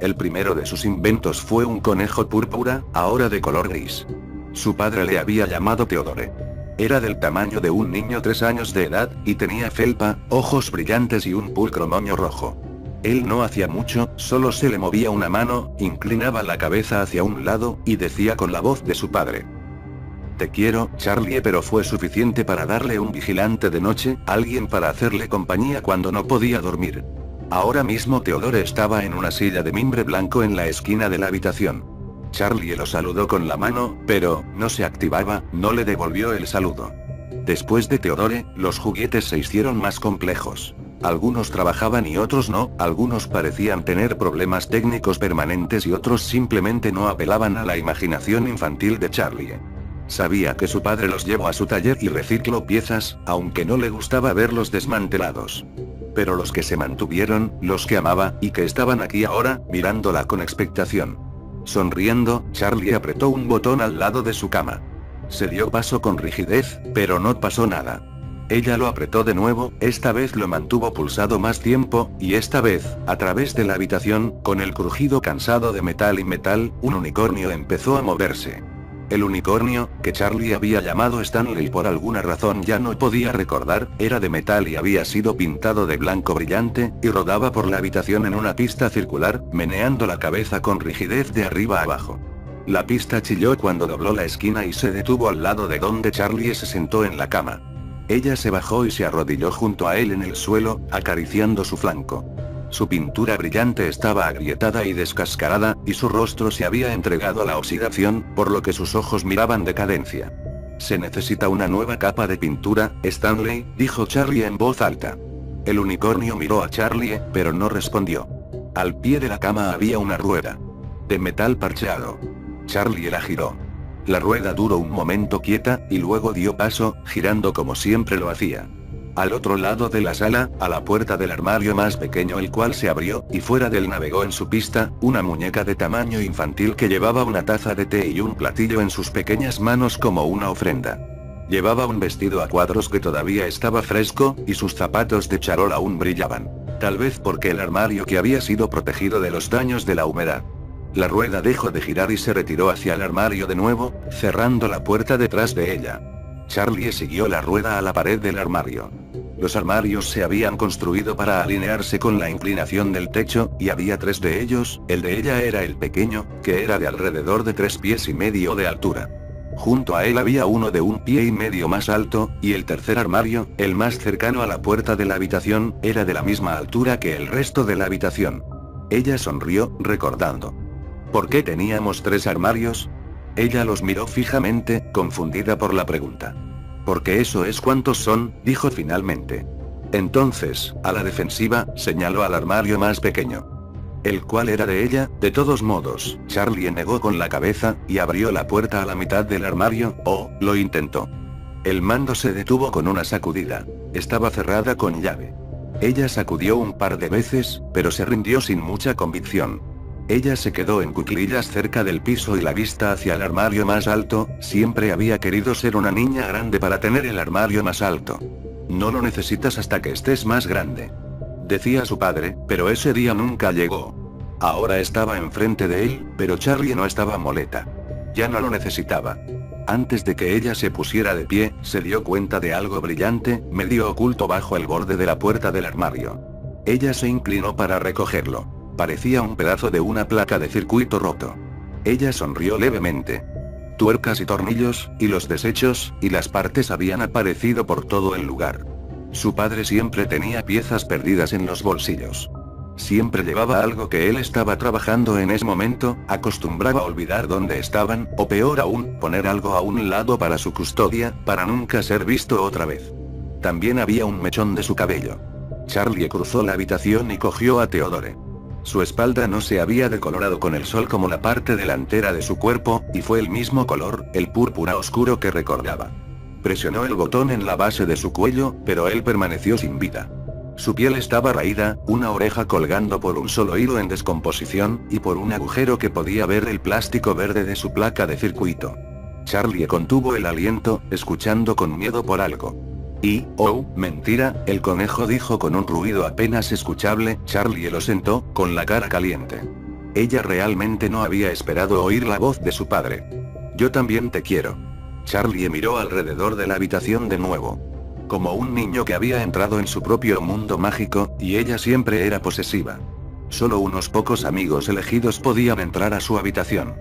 El primero de sus inventos fue un conejo púrpura, ahora de color gris. Su padre le había llamado Theodore. Era del tamaño de un niño 3 años de edad, y tenía felpa, ojos brillantes y un pulcro moño rojo. Él no hacía mucho, solo se le movía una mano, inclinaba la cabeza hacia un lado, y decía con la voz de su padre: «Te quiero, Charlie», pero fue suficiente para darle un vigilante de noche, alguien para hacerle compañía cuando no podía dormir. Ahora mismo Theodore estaba en una silla de mimbre blanco en la esquina de la habitación. Charlie lo saludó con la mano, pero no se activaba, no le devolvió el saludo. Después de Theodore, los juguetes se hicieron más complejos. Algunos trabajaban y otros no, algunos parecían tener problemas técnicos permanentes y otros simplemente no apelaban a la imaginación infantil de Charlie. Sabía que su padre los llevó a su taller y recicló piezas, aunque no le gustaba verlos desmantelados. Pero los que se mantuvieron, los que amaba, y que estaban aquí ahora, mirándola con expectación. Sonriendo, Charlie apretó un botón al lado de su cama. Se dio paso con rigidez, pero no pasó nada. Ella lo apretó de nuevo, esta vez lo mantuvo pulsado más tiempo, y esta vez, a través de la habitación, con el crujido cansado de metal y metal, un unicornio empezó a moverse. El unicornio, que Charlie había llamado Stanley por alguna razón ya no podía recordar, era de metal y había sido pintado de blanco brillante, y rodaba por la habitación en una pista circular, meneando la cabeza con rigidez de arriba a abajo. La pista chilló cuando dobló la esquina y se detuvo al lado de donde Charlie se sentó en la cama. Ella se bajó y se arrodilló junto a él en el suelo, acariciando su flanco. Su pintura brillante estaba agrietada y descascarada, y su rostro se había entregado a la oxidación, por lo que sus ojos miraban decadencia. «Se necesita una nueva capa de pintura, Stanley», dijo Charlie en voz alta. El unicornio miró a Charlie, pero no respondió. Al pie de la cama había una rueda de metal parcheado. Charlie la giró. La rueda duró un momento quieta, y luego dio paso, girando como siempre lo hacía. Al otro lado de la sala, a la puerta del armario más pequeño, el cual se abrió, y fuera de él navegó en su pista, una muñeca de tamaño infantil que llevaba una taza de té y un platillo en sus pequeñas manos como una ofrenda. Llevaba un vestido a cuadros que todavía estaba fresco, y sus zapatos de charol aún brillaban. Tal vez porque el armario que había sido protegido de los daños de la humedad. La rueda dejó de girar y se retiró hacia el armario de nuevo, cerrando la puerta detrás de ella. Charlie siguió la rueda a la pared del armario. Los armarios se habían construido para alinearse con la inclinación del techo, y había 3 de ellos, el de ella era el pequeño, que era de alrededor de 3 pies y medio de altura. Junto a él había uno de 1 pie y medio más alto, y el tercer armario, el más cercano a la puerta de la habitación, era de la misma altura que el resto de la habitación. Ella sonrió, recordando. ¿Por qué teníamos 3 armarios? Ella los miró fijamente, confundida por la pregunta. «Porque eso es cuántos son», dijo finalmente. Entonces, a la defensiva, señaló al armario más pequeño. ¿El cual era de ella? De todos modos, Charlie negó con la cabeza, y abrió la puerta a la mitad del armario, o, lo intentó. El mando se detuvo con una sacudida. Estaba cerrada con llave. Ella sacudió un par de veces, pero se rindió sin mucha convicción. Ella se quedó en cuclillas cerca del piso y la vista hacia el armario más alto. Siempre había querido ser una niña grande para tener el armario más alto. «No lo necesitas hasta que estés más grande», decía su padre, pero ese día nunca llegó. Ahora estaba enfrente de él, pero Charlie no estaba molesta. Ya no lo necesitaba. Antes de que ella se pusiera de pie, se dio cuenta de algo brillante, medio oculto bajo el borde de la puerta del armario. Ella se inclinó para recogerlo. Parecía un pedazo de una placa de circuito roto. Ella sonrió levemente. Tuercas y tornillos, y los desechos, y las partes habían aparecido por todo el lugar. Su padre siempre tenía piezas perdidas en los bolsillos. Siempre llevaba algo que él estaba trabajando en ese momento, acostumbraba a olvidar dónde estaban, o peor aún, poner algo a un lado para su custodia, para nunca ser visto otra vez. También había un mechón de su cabello. Charlie cruzó la habitación y cogió a Theodore. Su espalda no se había decolorado con el sol como la parte delantera de su cuerpo, y fue el mismo color, el púrpura oscuro que recordaba. Presionó el botón en la base de su cuello, pero él permaneció sin vida. Su piel estaba raída, una oreja colgando por un solo hilo en descomposición, y por un agujero que podía ver el plástico verde de su placa de circuito. Charlie contuvo el aliento, escuchando con miedo por algo. Oh, mentira», el conejo dijo con un ruido apenas escuchable. Charlie lo sentó, con la cara caliente. Ella realmente no había esperado oír la voz de su padre. Yo también te quiero. Charlie miró alrededor de la habitación de nuevo. Como un niño que había entrado en su propio mundo mágico, y ella siempre era posesiva. Solo unos pocos amigos elegidos podían entrar a su habitación.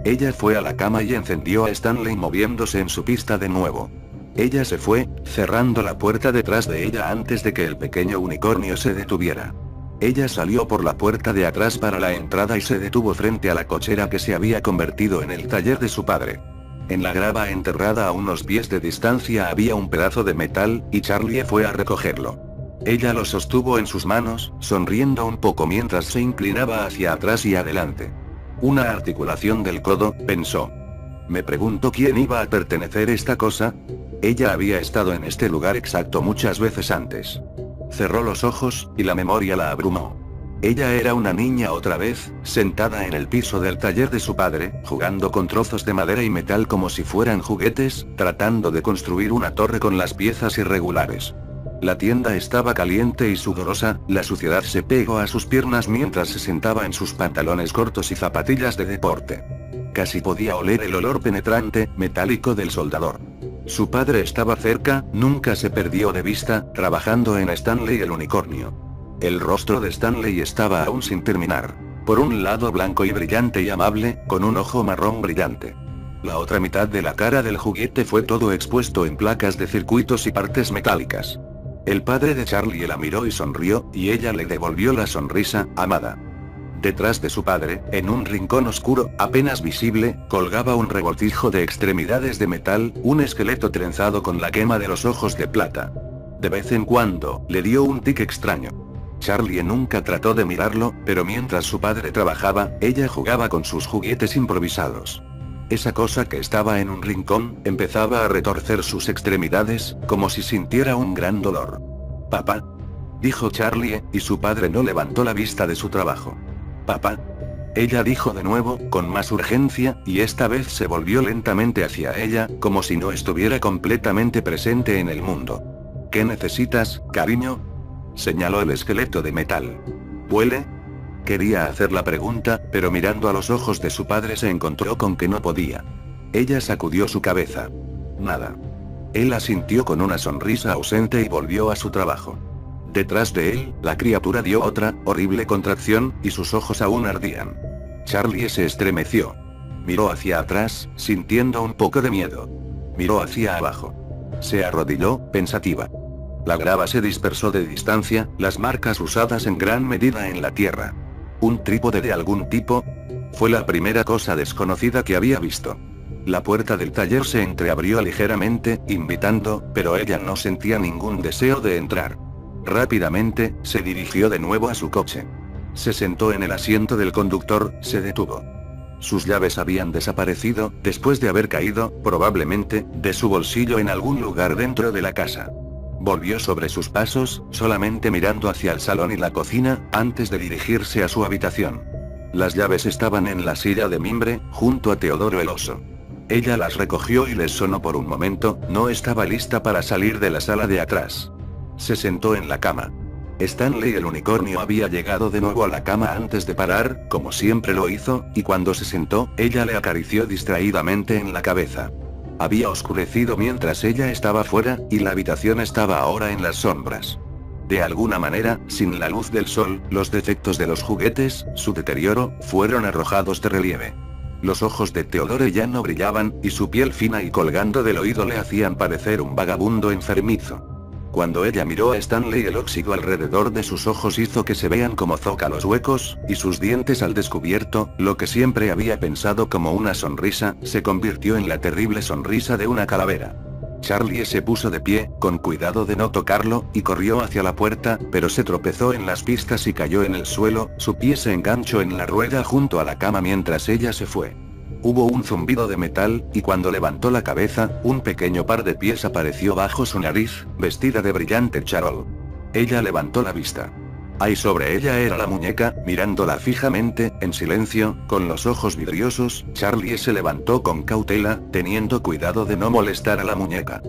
Ella fue a la cama y encendió a Stanley moviéndose en su pista de nuevo. Ella se fue, cerrando la puerta detrás de ella antes de que el pequeño unicornio se detuviera. Ella salió por la puerta de atrás para la entrada y se detuvo frente a la cochera que se había convertido en el taller de su padre. En la grava enterrada a unos pies de distancia había un pedazo de metal, y Charlie fue a recogerlo. Ella lo sostuvo en sus manos, sonriendo un poco mientras se inclinaba hacia atrás y adelante. Una articulación del codo, pensó. Me pregunto quién iba a pertenecer esta cosa. Ella había estado en este lugar exacto muchas veces antes. Cerró los ojos, y la memoria la abrumó. Ella era una niña otra vez, sentada en el piso del taller de su padre, jugando con trozos de madera y metal como si fueran juguetes, tratando de construir una torre con las piezas irregulares. La tienda estaba caliente y sudorosa, la suciedad se pegó a sus piernas mientras se sentaba en sus pantalones cortos y zapatillas de deporte. Casi podía oler el olor penetrante, metálico del soldador. Su padre estaba cerca, nunca se perdió de vista, trabajando en Stanley el unicornio. El rostro de Stanley estaba aún sin terminar. Por un lado blanco y brillante y amable, con un ojo marrón brillante. La otra mitad de la cara del juguete fue todo expuesto en placas de circuitos y partes metálicas. El padre de Charlie la miró y sonrió, y ella le devolvió la sonrisa, amada. Detrás de su padre, en un rincón oscuro, apenas visible, colgaba un revoltijo de extremidades de metal, un esqueleto trenzado con la quema de los ojos de plata. De vez en cuando, le dio un tic extraño. Charlie nunca trató de mirarlo, pero mientras su padre trabajaba, ella jugaba con sus juguetes improvisados. Esa cosa que estaba en un rincón, empezaba a retorcer sus extremidades, como si sintiera un gran dolor. «Papá», dijo Charlie, y su padre no levantó la vista de su trabajo. «Papá», ella dijo de nuevo, con más urgencia, y esta vez se volvió lentamente hacia ella, como si no estuviera completamente presente en el mundo. «¿Qué necesitas, cariño?», señaló el esqueleto de metal. «¿Huele?». Quería hacer la pregunta, pero mirando a los ojos de su padre se encontró con que no podía. Ella sacudió su cabeza. Nada. Él asintió con una sonrisa ausente y volvió a su trabajo. Detrás de él, la criatura dio otra, horrible contracción, y sus ojos aún ardían. Charlie se estremeció. Miró hacia atrás, sintiendo un poco de miedo. Miró hacia abajo. Se arrodilló, pensativa. La grava se dispersó de distancia, las marcas usadas en gran medida en la tierra. ¿Un trípode de algún tipo? Fue la primera cosa desconocida que había visto. La puerta del taller se entreabrió ligeramente, invitando, pero ella no sentía ningún deseo de entrar. Rápidamente, se dirigió de nuevo a su coche. Se sentó en el asiento del conductor, se detuvo. Sus llaves habían desaparecido, después de haber caído, probablemente, de su bolsillo en algún lugar dentro de la casa. Volvió sobre sus pasos, solamente mirando hacia el salón y la cocina, antes de dirigirse a su habitación. Las llaves estaban en la silla de mimbre, junto a Teodoro el oso. Ella las recogió y les sonó por un momento, no estaba lista para salir de la sala de atrás. Se sentó en la cama. Stanley el unicornio había llegado de nuevo a la cama antes de parar, como siempre lo hizo, y cuando se sentó, ella le acarició distraídamente en la cabeza. Había oscurecido mientras ella estaba fuera, y la habitación estaba ahora en las sombras. De alguna manera, sin la luz del sol, los defectos de los juguetes, su deterioro, fueron arrojados de relieve. Los ojos de Teodoro ya no brillaban, y su piel fina y colgando del oído le hacían parecer un vagabundo enfermizo. Cuando ella miró a Stanley, el óxido alrededor de sus ojos hizo que se vean como zócalos huecos, y sus dientes al descubierto, lo que siempre había pensado como una sonrisa, se convirtió en la terrible sonrisa de una calavera. Charlie se puso de pie, con cuidado de no tocarlo, y corrió hacia la puerta, pero se tropezó en las pistas y cayó en el suelo, su pie se enganchó en la rueda junto a la cama mientras ella se fue. Hubo un zumbido de metal, y cuando levantó la cabeza, un pequeño par de pies apareció bajo su nariz, vestida de brillante charol. Ella levantó la vista. Ahí sobre ella era la muñeca, mirándola fijamente, en silencio, con los ojos vidriosos. Charlie se levantó con cautela, teniendo cuidado de no molestar a la muñeca.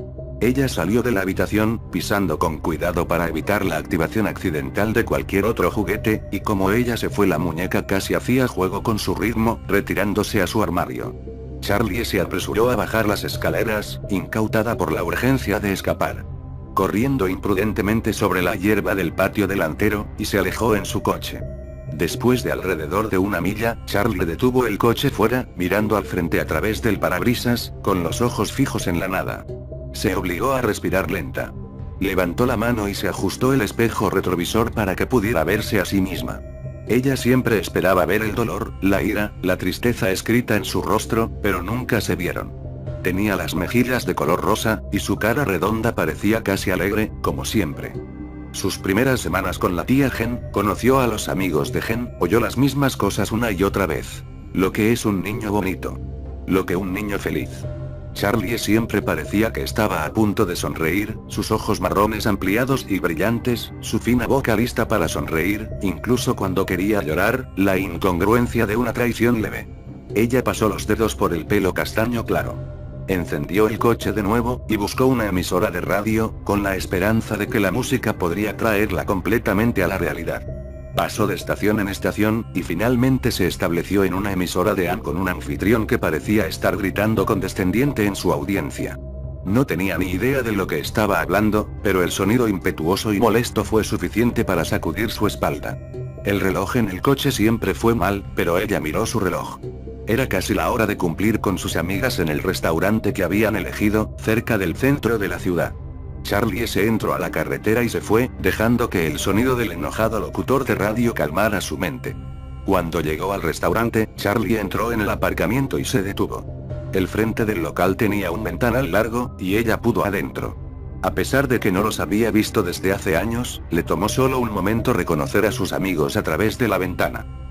Ella salió de la habitación, pisando con cuidado para evitar la activación accidental de cualquier otro juguete, y como ella se fue la muñeca casi hacía juego con su ritmo, retirándose a su armario. Charlie se apresuró a bajar las escaleras, incautada por la urgencia de escapar. Corriendo imprudentemente sobre la hierba del patio delantero, y se alejó en su coche. Después de alrededor de una milla, Charlie detuvo el coche fuera, mirando al frente a través del parabrisas, con los ojos fijos en la nada. Se obligó a respirar lenta. Levantó la mano y se ajustó el espejo retrovisor para que pudiera verse a sí misma. Ella siempre esperaba ver el dolor, la ira, la tristeza escrita en su rostro, pero nunca se vieron. Tenía las mejillas de color rosa, y su cara redonda parecía casi alegre, como siempre. Sus primeras semanas con la tía Jen, conoció a los amigos de Jen, oyó las mismas cosas una y otra vez. Lo que es un niño bonito. Lo que un niño feliz. Charlie siempre parecía que estaba a punto de sonreír, sus ojos marrones ampliados y brillantes, su fina boca lista para sonreír, incluso cuando quería llorar, la incongruencia de una traición leve. Ella pasó los dedos por el pelo castaño claro. Encendió el coche de nuevo, y buscó una emisora de radio, con la esperanza de que la música podría traerla completamente a la realidad. Pasó de estación en estación, y finalmente se estableció en una emisora de AM con un anfitrión que parecía estar gritando condescendiente en su audiencia. No tenía ni idea de lo que estaba hablando, pero el sonido impetuoso y molesto fue suficiente para sacudir su espalda. El reloj en el coche siempre fue mal, pero ella miró su reloj. Era casi la hora de cumplir con sus amigas en el restaurante que habían elegido, cerca del centro de la ciudad. Charlie se entró a la carretera y se fue, dejando que el sonido del enojado locutor de radio calmara su mente. Cuando llegó al restaurante, Charlie entró en el aparcamiento y se detuvo. El frente del local tenía un ventanal largo, y ella pudo adentro. A pesar de que no los había visto desde hace años, le tomó solo un momento reconocer a sus amigos a través de la ventana.